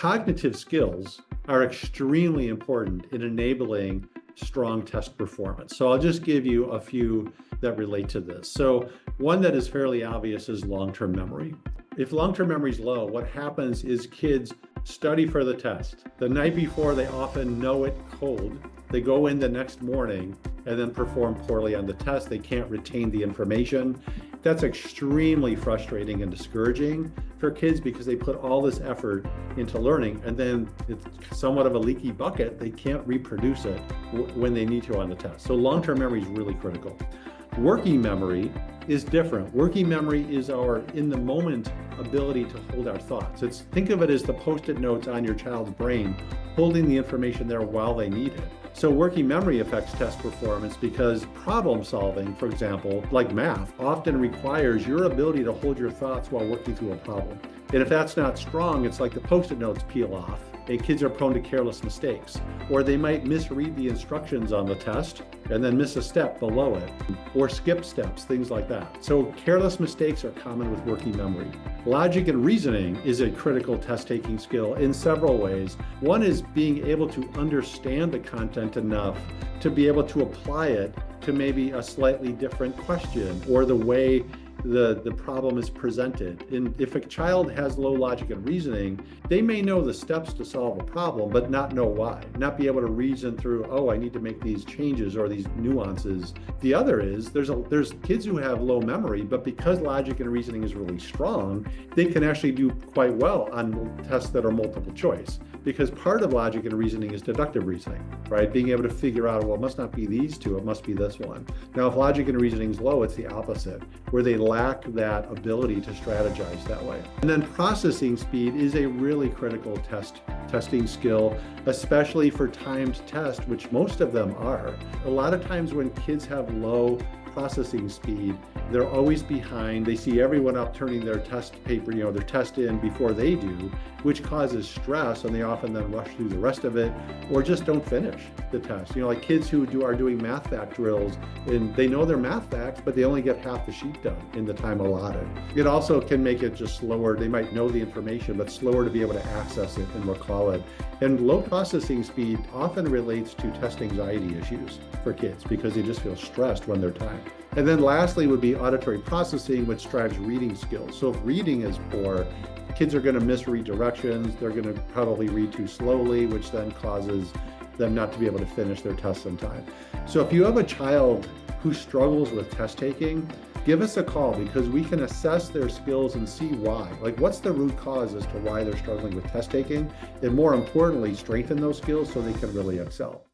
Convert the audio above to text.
cognitive skills are extremely important in enabling strong test performance. So I'll just give you a few that relate to this. So one that is fairly obvious is long-term memory. If long-term memory is low, what happens is kids study for the test. The night before, they often know it cold. They go in the next morning and then perform poorly on the test. They can't retain the information. That's extremely frustrating and discouraging for kids because they put all this effort into learning and then it's somewhat of a leaky bucket. They can't reproduce it when they need to on the test. So long-term memory is really critical. Working memory is different. Working memory is our in-the-moment ability to hold our thoughts. Think of it as the Post-it notes on your child's brain, holding the information there while they need it. So working memory affects test performance because problem solving, for example, like math, often requires your ability to hold your thoughts while working through a problem. And if that's not strong, it's like the Post-it notes peel off and kids are prone to careless mistakes. Or they might misread the instructions on the test and then miss a step below it, or skip steps, things like that. So careless mistakes are common with working memory. Logic and reasoning is a critical test-taking skill in several ways. One is being able to understand the content enough to be able to apply it to maybe a slightly different question or the way the problem is presented. And if a child has low logic and reasoning, they may know the steps to solve a problem, but not know why, not be able to reason through, oh, I need to make these changes or these nuances. The other is there's kids who have low memory, but because logic and reasoning is really strong, they can actually do quite well on tests that are multiple choice. Because part of logic and reasoning is deductive reasoning, right? Being able to figure out, well, it must not be these two, it must be this one. Now, if logic and reasoning is low, it's the opposite, where they lack that ability to strategize that way. And then processing speed is a really critical testing skill, especially for timed tests, which most of them are. A lot of times when kids have low processing speed, they're always behind. They see everyone up turning their test paper, their test in before they do, which causes stress, and they often then rush through the rest of it or just don't finish the test. Like kids who are doing math fact drills, and they know their math facts, but they only get half the sheet done in the time allotted. It also can make it just slower. They might know the information, but slower to be able to access it and recall it. And low processing speed often relates to test anxiety issues for kids because they just feel stressed when they're timed. And then lastly would be auditory processing, which drives reading skills. So if reading is poor, kids are going to misread directions. They're going to probably read too slowly, which then causes them not to be able to finish their tests in time. So if you have a child who struggles with test taking, give us a call because we can assess their skills and see why. Like, what's the root cause as to why they're struggling with test taking? And more importantly, strengthen those skills so they can really excel.